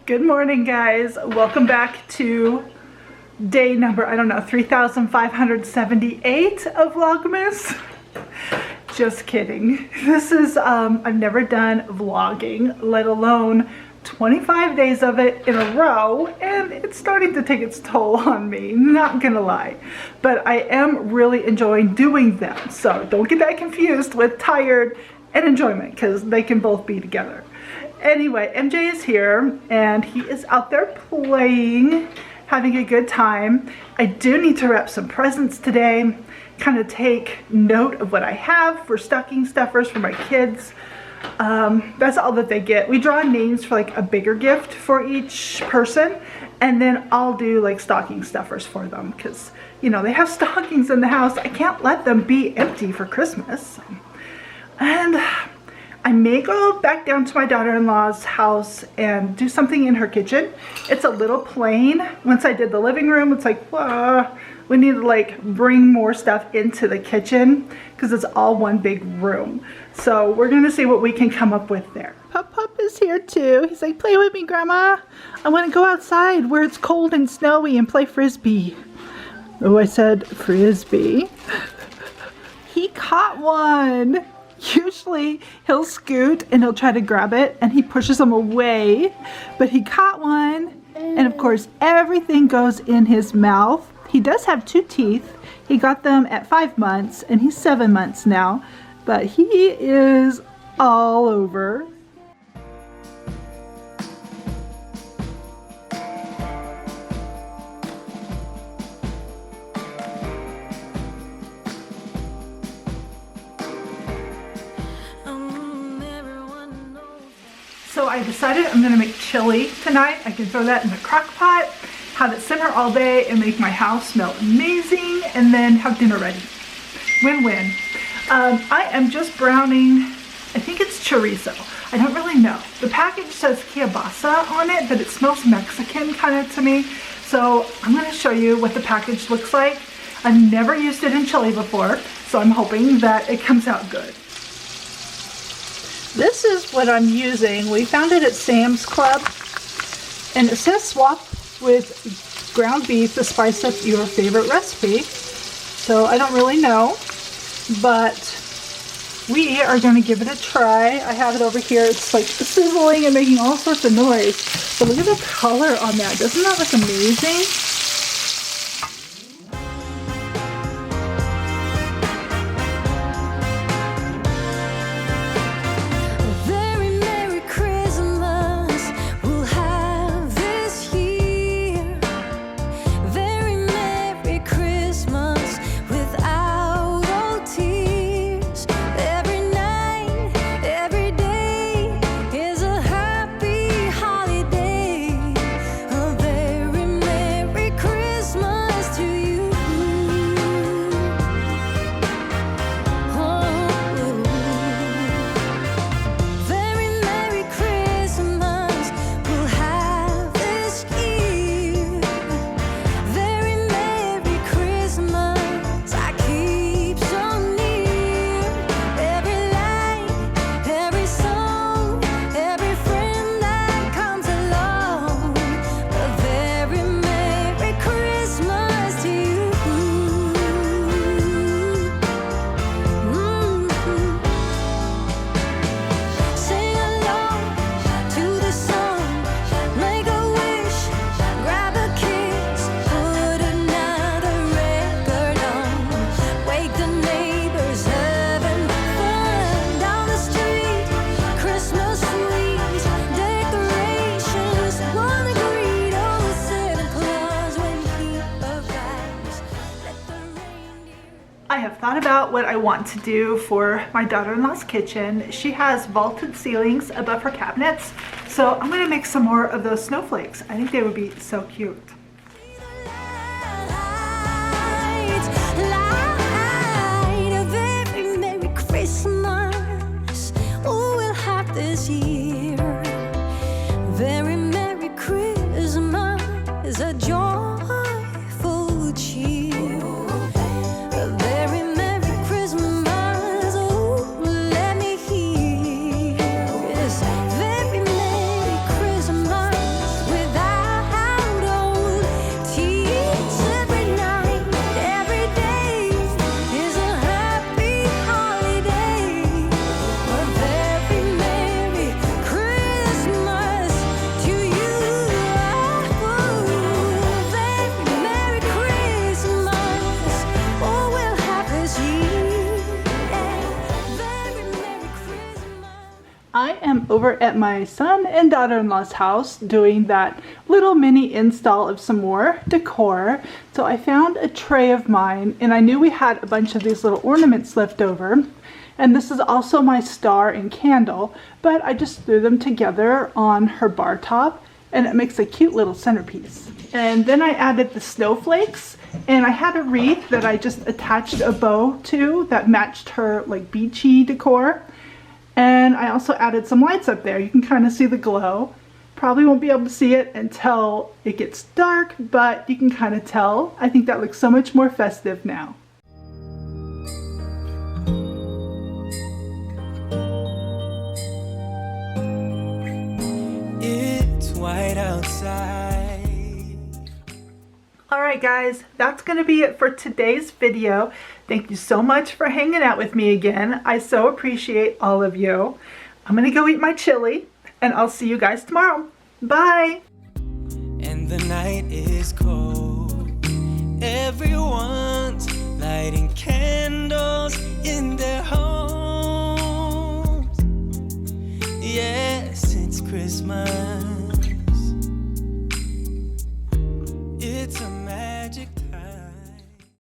Good morning, guys. Welcome back to day number, 3,578 of Vlogmas. Just kidding. This is, I've never done vlogging, let alone 25 days of it in a row, and it's starting to take its toll on me, not gonna lie. But I am really enjoying doing them, so don't get that confused with tired and enjoyment, because they can both be together. Anyway, MJ is here and he is out there playing, having a good time. I do need to wrap some presents today, kind of take note of what I have for stocking stuffers for my kids. That's all that they get. We draw names for like a bigger gift for each person, and then I'll do like stocking stuffers for them because, you know, they have stockings in the house. I can't let them be empty for Christmas. And I may go back down to my daughter-in-law's house and do something in her kitchen. It's a little plain. Once I did the living room, it's like, we need to like bring more stuff into the kitchen because it's all one big room. So we're gonna see what we can come up with there. Pup is here too. He's like, play with me, Grandma. I wanna go outside where it's cold and snowy and play Frisbee. Oh, I said Frisbee. He caught one. Usually he'll scoot and he'll try to grab it and he pushes them away, but he caught one, and of course everything goes in his mouth. He does have 2 teeth. He got them at 5 months and he's 7 months now, but he is all over. So I decided I'm gonna make chili tonight. I can throw that in the crock pot, have it simmer all day and make my house smell amazing, and then have dinner ready. Win-win. I am just browning, I think it's chorizo. I don't really know. The package says kielbasa on it, but it smells Mexican kind of to me. So I'm gonna show you what the package looks like. I've never used it in chili before, so I'm hoping that it comes out good. This is what I'm using. We found it at Sam's Club, and it says swap with ground beef to spice up your favorite recipe. So I don't really know, but we are going to give it a try. I have it over here. It's like sizzling and making all sorts of noise. But look at the color on that. Doesn't that look amazing? I have thought about what I want to do for my daughter-in-law's kitchen. She has vaulted ceilings above her cabinets, so I'm going to make some more of those snowflakes. I think they would be so cute. Very Merry Christmas is a joyful cheer. A very Merry Christmas, oh, let me hear. Yes, very Merry Christmas. I am over at my son and daughter-in-law's house doing that little mini install of some more decor. So I found a tray of mine, and I knew we had a bunch of these little ornaments left over. And this is also my star and candle, but I just threw them together on her bar top, and it makes a cute little centerpiece. And then I added the snowflakes, and I had a wreath that I just attached a bow to that matched her like beachy decor. And I also added some lights up there. You can kind of see the glow. Probably won't be able to see it until it gets dark, but you can kind of tell. I think that looks so much more festive now. It's white outside. Alright guys, that's going to be it for today's video. Thank you so much for hanging out with me again. I so appreciate all of you. I'm going to go eat my chili, and I'll see you guys tomorrow. Bye! And the night is cold. Everyone's lighting candles in their homes. Yes, it's Christmas.